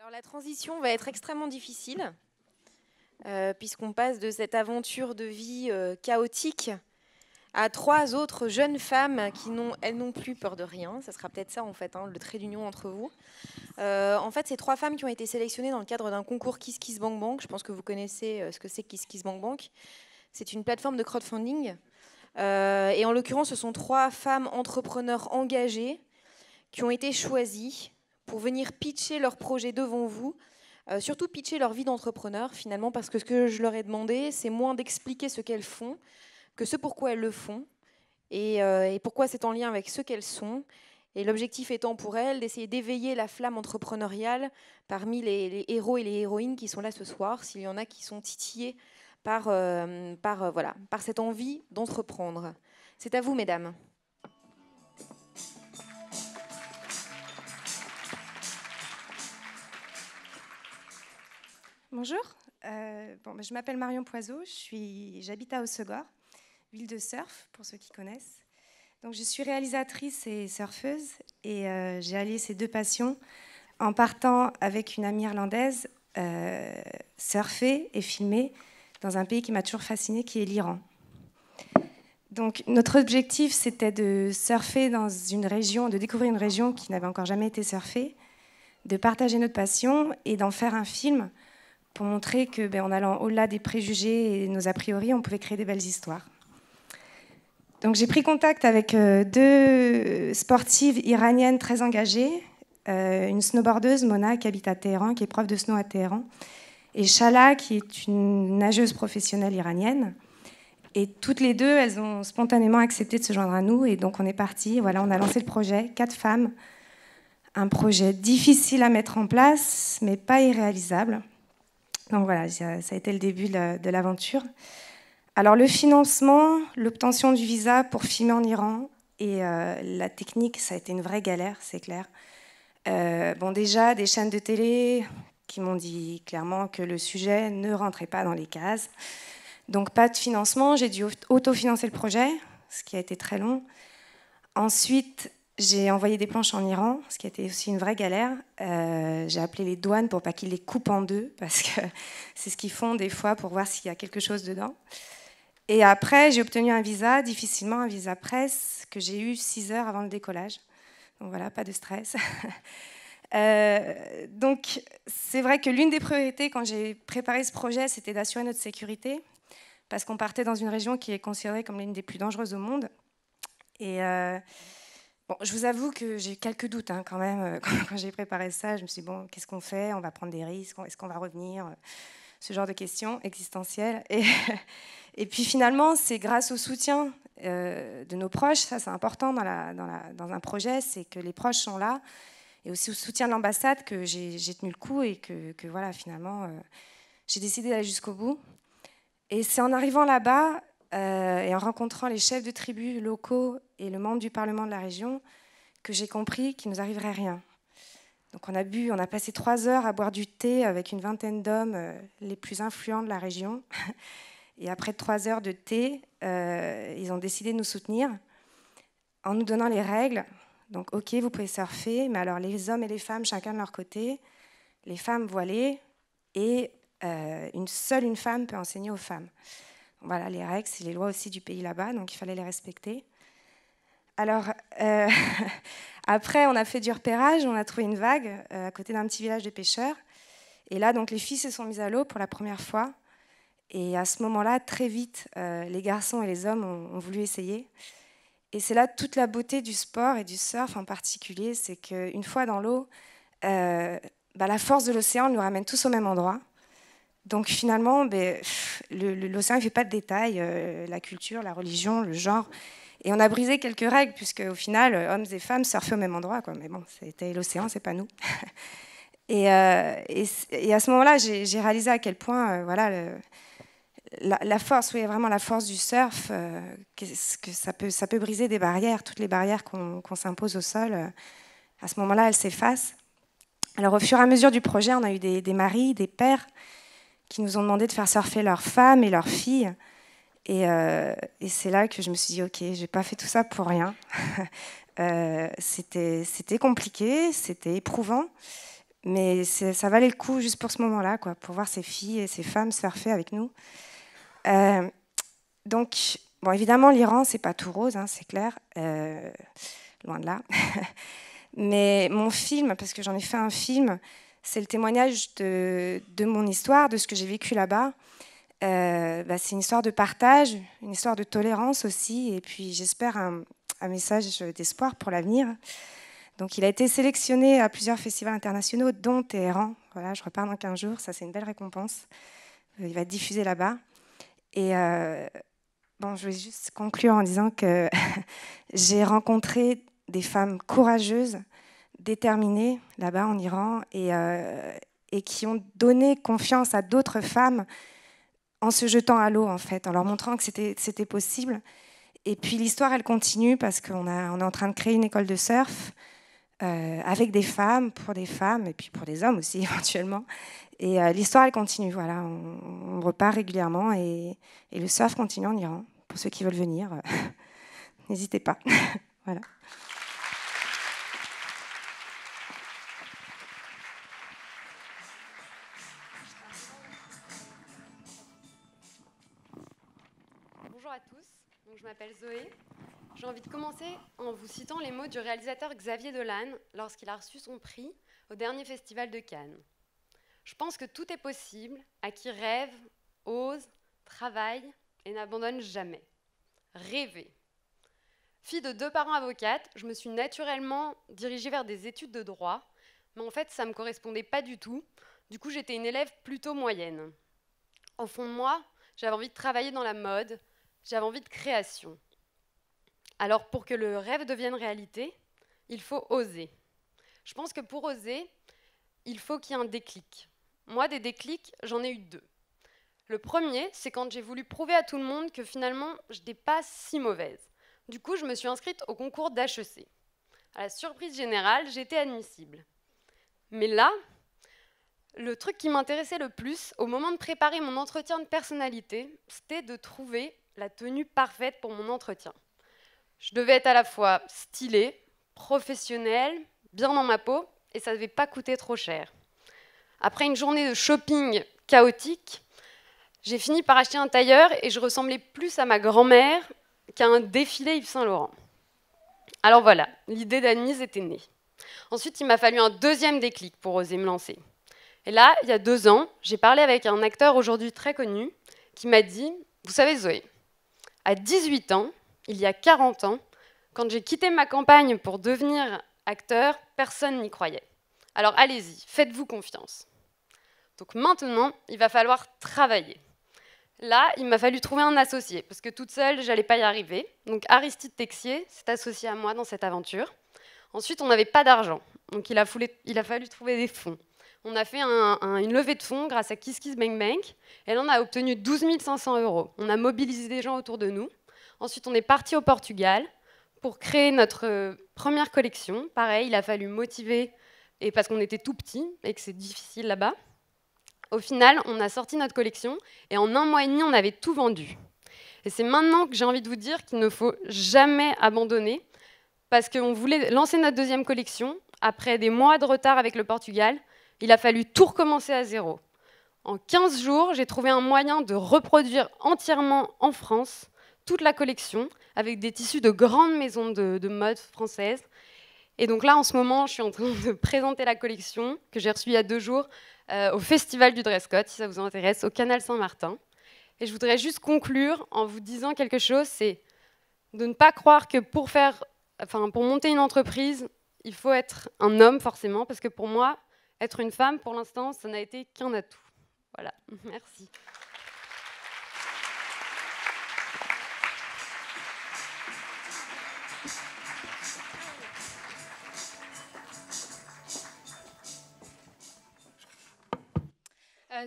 Alors la transition va être extrêmement difficile, puisqu'on passe de cette aventure de vie chaotique à 3 autres jeunes femmes qui n'ont, elles non plus, peur de rien. Ça sera peut-être ça, en fait, hein, le trait d'union entre vous. En fait, c'est 3 femmes qui ont été sélectionnées dans le cadre d'un concours Kiss Kiss Bank Bank. Je pense que vous connaissez ce que c'est Kiss Kiss Bank Bank. C'est une plateforme de crowdfunding. Et en l'occurrence, ce sont 3 femmes entrepreneurs engagées qui ont été choisies pour venir pitcher leur projet devant vous. Surtout pitcher leur vie d'entrepreneur, finalement, parce que ce que je leur ai demandé, c'est moins d'expliquer ce qu'elles font que ce pourquoi elles le font et pourquoi c'est en lien avec ce qu'elles sont. Et l'objectif étant pour elles d'essayer d'éveiller la flamme entrepreneuriale parmi les héros et les héroïnes qui sont là ce soir, s'il y en a qui sont titillés par cette envie d'entreprendre. C'est à vous, mesdames. Bonjour, je m'appelle Marion Poiseau, j'habite à Hossegor, ville de surf pour ceux qui connaissent. Donc, je suis réalisatrice et surfeuse et j'ai allié ces 2 passions en partant avec une amie irlandaise surfer et filmer dans un pays qui m'a toujours fascinée, qui est l'Iran. Donc, notre objectif, c'était de surfer dans une région, de découvrir une région qui n'avait encore jamais été surfée, de partager notre passion et d'en faire un film pour montrer que, en allant au-delà des préjugés et nos a priori, on pouvait créer des belles histoires. Donc j'ai pris contact avec 2 sportives iraniennes très engagées, une snowboardeuse, Mona, qui habite à Téhéran, qui est prof de snow à Téhéran, et Shala, qui est une nageuse professionnelle iranienne. Et toutes les 2, elles ont spontanément accepté de se joindre à nous, et donc on est parti. Voilà, on a lancé le projet, 4 femmes, un projet difficile à mettre en place, mais pas irréalisable. Donc voilà, ça a été le début de l'aventure. Alors le financement, l'obtention du visa pour filmer en Iran et la technique, ça a été une vraie galère, c'est clair. Déjà, des chaînes de télé qui m'ont dit clairement que le sujet ne rentrait pas dans les cases. Donc pas de financement, j'ai dû autofinancer le projet, ce qui a été très long. Ensuite, j'ai envoyé des planches en Iran, ce qui a été aussi une vraie galère. J'ai appelé les douanes pour pas qu'ils les coupent en 2, parce que c'est ce qu'ils font des fois pour voir s'il y a quelque chose dedans. Et après, j'ai obtenu un visa, difficilement, un visa presse, que j'ai eu 6 heures avant le décollage. Donc voilà, pas de stress. Donc c'est vrai que l'une des priorités quand j'ai préparé ce projet, c'était d'assurer notre sécurité, parce qu'on partait dans une région qui est considérée comme l'une des plus dangereuses au monde. Et je vous avoue que j'ai eu quelques doutes quand même quand j'ai préparé ça. Je me suis dit, qu'est-ce qu'on fait? On va prendre des risques? Est-ce qu'on va revenir? Ce genre de questions existentielles. Et puis finalement, c'est grâce au soutien de nos proches, ça c'est important dans un projet, c'est que les proches sont là, et aussi au soutien de l'ambassade que j'ai tenu le coup et que voilà, finalement, j'ai décidé d'aller jusqu'au bout. Et c'est en arrivant là-bas et en rencontrant les chefs de tribus locaux et le membre du Parlement de la région que j'ai compris qu'il ne nous arriverait rien. Donc on a passé 3 heures à boire du thé avec une vingtaine d'hommes les plus influents de la région. Et après 3 heures de thé, ils ont décidé de nous soutenir en nous donnant les règles. Donc ok, vous pouvez surfer, mais alors les hommes et les femmes, chacun de leur côté, les femmes voilées, et une femme peut enseigner aux femmes. Voilà, les règles, c'est les lois aussi du pays là-bas, donc il fallait les respecter. Alors, après, on a fait du repérage, on a trouvé une vague à côté d'un petit village de pêcheurs. Et là, donc, les filles se sont mises à l'eau pour la première fois. Et à ce moment-là, très vite, les garçons et les hommes ont voulu essayer. Et c'est là toute la beauté du sport et du surf en particulier, c'est qu'une fois dans l'eau, la force de l'océan nous ramène tous au même endroit. Donc finalement, l'océan ne fait pas de détails, la culture, la religion, le genre. Et on a brisé quelques règles, puisque au final, hommes et femmes surfaient au même endroit, quoi. Mais bon, c'était l'océan, c'est pas nous. Et à ce moment-là, j'ai réalisé à quel point, la force, oui, vraiment la force du surf, que ça peut briser des barrières, toutes les barrières qu'on s'impose au sol. À ce moment-là, elles s'effacent. Alors, au fur et à mesure du projet, on a eu des maris, des pères qui nous ont demandé de faire surfer leurs femmes et leurs filles. Et c'est là que je me suis dit, ok, j'ai pas fait tout ça pour rien. C'était compliqué, c'était éprouvant, Mais ça valait le coup juste pour ce moment-là, quoi, pour voir ces filles et ces femmes surfer avec nous. Donc, bon, évidemment, l'Iran, c'est pas tout rose, hein, c'est clair, loin de là. Mais mon film, parce que j'en ai fait un film, c'est le témoignage de mon histoire, de ce que j'ai vécu là-bas. C'est une histoire de partage, une histoire de tolérance aussi, et puis j'espère un message d'espoir pour l'avenir. Donc il a été sélectionné à plusieurs festivals internationaux, dont Téhéran. Voilà, je repars dans 15 jours, ça c'est une belle récompense. Il va être diffusé là-bas. Et je vais juste conclure en disant que j'ai rencontré des femmes courageuses, déterminées là-bas en Iran, et qui ont donné confiance à d'autres femmes en se jetant à l'eau, en fait, en leur montrant que c'était possible. Et puis l'histoire, elle continue parce qu'on est en train de créer une école de surf avec des femmes, pour des femmes, et puis pour des hommes aussi, éventuellement. Et l'histoire, elle continue. Voilà, on repart régulièrement et le surf continue en Iran. Pour ceux qui veulent venir, n'hésitez pas. Voilà. Bonjour à tous, donc je m'appelle Zoé. J'ai envie de commencer en vous citant les mots du réalisateur Xavier Dolan lorsqu'il a reçu son prix au dernier festival de Cannes. Je pense que tout est possible à qui rêve, ose, travaille et n'abandonne jamais. Rêver. Fille de 2 parents avocates, je me suis naturellement dirigée vers des études de droit, mais en fait ça ne me correspondait pas du tout. Du coup j'étais une élève plutôt moyenne. Au fond de moi, j'avais envie de travailler dans la mode, j'avais envie de création. Alors pour que le rêve devienne réalité, il faut oser. Je pense que pour oser, il faut qu'il y ait un déclic. Moi, des déclics, j'en ai eu 2. Le premier, c'est quand j'ai voulu prouver à tout le monde que finalement, je n'étais pas si mauvaise. Du coup, je me suis inscrite au concours d'HEC. À la surprise générale, j'étais admissible. Mais là, le truc qui m'intéressait le plus, au moment de préparer mon entretien de personnalité, c'était de trouver la tenue parfaite pour mon entretien. Je devais être à la fois stylée, professionnelle, bien dans ma peau, et ça ne devait pas coûter trop cher. Après une journée de shopping chaotique, j'ai fini par acheter un tailleur et je ressemblais plus à ma grand-mère qu'à un défilé Yves Saint Laurent. Alors voilà, l'idée d'admise était née. Ensuite, il m'a fallu un deuxième déclic pour oser me lancer. Et là, il y a 2 ans, j'ai parlé avec un acteur aujourd'hui très connu qui m'a dit « Vous savez Zoé, à 18 ans, il y a 40 ans, quand j'ai quitté ma campagne pour devenir acteur, personne n'y croyait. Alors allez-y, faites-vous confiance. » Donc maintenant, il va falloir travailler. Là, il m'a fallu trouver un associé, parce que toute seule, je n'allais pas y arriver. Donc Aristide Texier s'est associé à moi dans cette aventure. Ensuite, on n'avait pas d'argent, donc il a fallu trouver des fonds. On a fait une levée de fonds grâce à KissKissBankBank, et là, on a obtenu 12 500 €. On a mobilisé des gens autour de nous. Ensuite, on est parti au Portugal pour créer notre première collection. Pareil, il a fallu motiver, et parce qu'on était tout petit et que c'est difficile là-bas. Au final, on a sorti notre collection et en 1 mois et demi, on avait tout vendu. Et c'est maintenant que j'ai envie de vous dire qu'il ne faut jamais abandonner parce qu'on voulait lancer notre deuxième collection. Après des mois de retard avec le Portugal, il a fallu tout recommencer à zéro. En 15 jours, j'ai trouvé un moyen de reproduire entièrement en France toute la collection avec des tissus de grandes maisons de mode françaises. Et donc là, en ce moment, je suis en train de présenter la collection que j'ai reçue il y a 2 jours au Festival du Dress Code, si ça vous intéresse, au Canal Saint-Martin. Et je voudrais juste conclure en vous disant quelque chose, c'est de ne pas croire que pour monter une entreprise, il faut être un homme forcément, parce que pour moi, être une femme, pour l'instant, ça n'a été qu'un atout. Voilà, merci.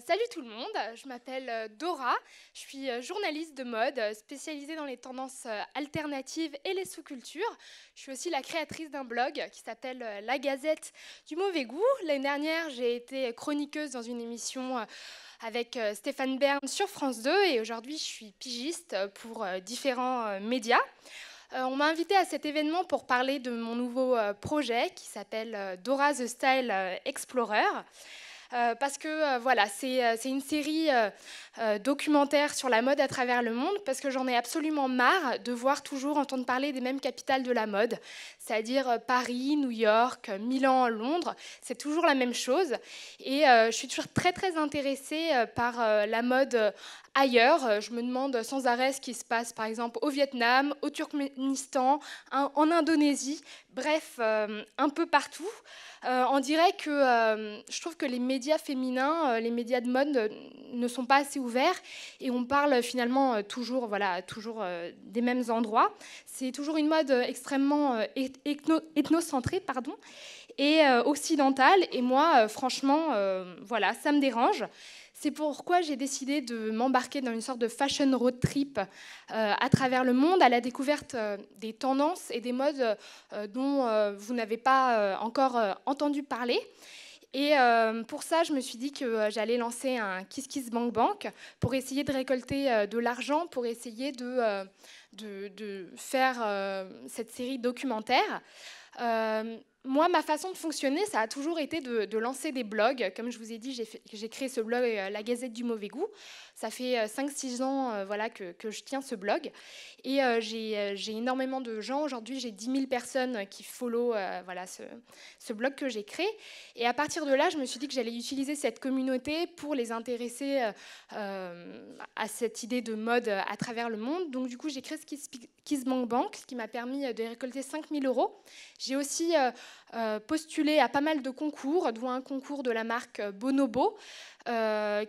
Salut tout le monde, je m'appelle Dora, je suis journaliste de mode spécialisée dans les tendances alternatives et les sous-cultures. Je suis aussi la créatrice d'un blog qui s'appelle La Gazette du Mauvais Goût. L'année dernière, j'ai été chroniqueuse dans une émission avec Stéphane Bern sur France 2 et aujourd'hui, je suis pigiste pour différents médias. On m'a invité à cet événement pour parler de mon nouveau projet qui s'appelle Dora the Style Explorer. Parce que voilà, c'est une série documentaire sur la mode à travers le monde, parce que j'en ai absolument marre de voir toujours entendre parler des mêmes capitales de la mode, c'est-à-dire Paris, New York, Milan, Londres, c'est toujours la même chose. Et je suis toujours très très intéressée par la mode ailleurs. Je me demande sans arrêt ce qui se passe par exemple au Vietnam, au Turkménistan, en Indonésie, bref, un peu partout. On dirait que je trouve que les médias féminins, les médias de mode ne sont pas assez ouverts et on parle finalement toujours des mêmes endroits. C'est toujours une mode extrêmement ethnocentrée, et occidentale. Et moi, franchement, voilà, ça me dérange. C'est pourquoi j'ai décidé de m'embarquer dans une sorte de fashion road trip à travers le monde, à la découverte des tendances et des modes dont vous n'avez pas encore entendu parler. Et pour ça, je me suis dit que j'allais lancer un Kiss Kiss Bank Bank pour essayer de récolter de l'argent, pour essayer de faire cette série documentaire. Moi, ma façon de fonctionner, ça a toujours été de lancer des blogs. Comme je vous ai dit, j'ai créé ce blog, La Gazette du Mauvais Goût. Ça fait 5-6 ans voilà, que je tiens ce blog. Et j'ai énormément de gens. Aujourd'hui, j'ai 10 000 personnes qui follow voilà, ce blog que j'ai créé. Et à partir de là, je me suis dit que j'allais utiliser cette communauté pour les intéresser à cette idée de mode à travers le monde. Donc, du coup, j'ai créé ce Kiss Bank Bank, ce qui m'a permis de récolter 5 000 €. J'ai aussi postulé à pas mal de concours, dont un concours de la marque Bonobo,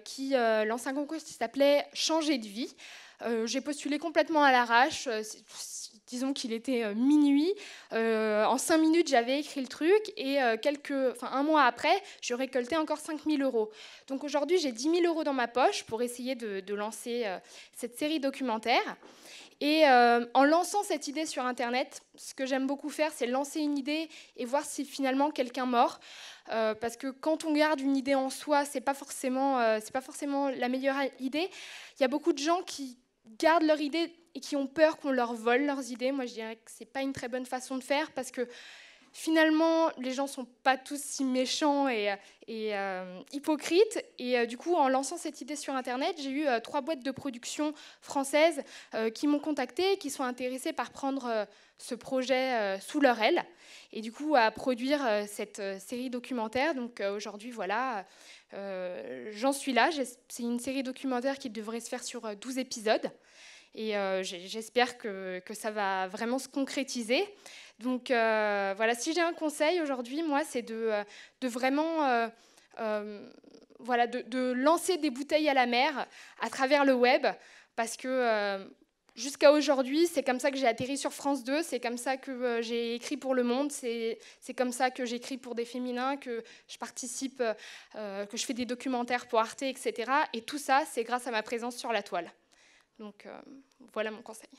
qui lance un concours qui s'appelait Changer de vie. J'ai postulé complètement à l'arrache. Disons qu'il était minuit. En 5 minutes, j'avais écrit le truc. Et un mois après, je récoltais encore 5 000 €. Donc aujourd'hui, j'ai 10 000 € dans ma poche pour essayer de lancer cette série documentaire. Et en lançant cette idée sur Internet, ce que j'aime beaucoup faire, c'est lancer une idée et voir si finalement quelqu'un mord. Parce que quand on garde une idée en soi, c'est pas forcément la meilleure idée. Il y a beaucoup de gens qui gardent leur idée et qui ont peur qu'on leur vole leurs idées. Moi, je dirais que c'est pas une très bonne façon de faire, parce que finalement, les gens ne sont pas tous si méchants et hypocrites. Et du coup, en lançant cette idée sur Internet, j'ai eu 3 boîtes de production françaises qui m'ont contactée, qui sont intéressées par prendre ce projet sous leur aile. Et du coup, à produire cette série documentaire. Donc aujourd'hui, voilà, j'en suis là. C'est une série documentaire qui devrait se faire sur 12 épisodes. Et j'espère que ça va vraiment se concrétiser. Donc voilà, si j'ai un conseil aujourd'hui, moi, c'est de vraiment voilà, de lancer des bouteilles à la mer à travers le web, parce que jusqu'à aujourd'hui, c'est comme ça que j'ai atterri sur France 2, c'est comme ça que j'ai écrit pour Le Monde, c'est comme ça que j'écris pour des féminins, que je participe, que je fais des documentaires pour Arte, etc. Et tout ça, c'est grâce à ma présence sur la toile. Donc voilà mon conseil.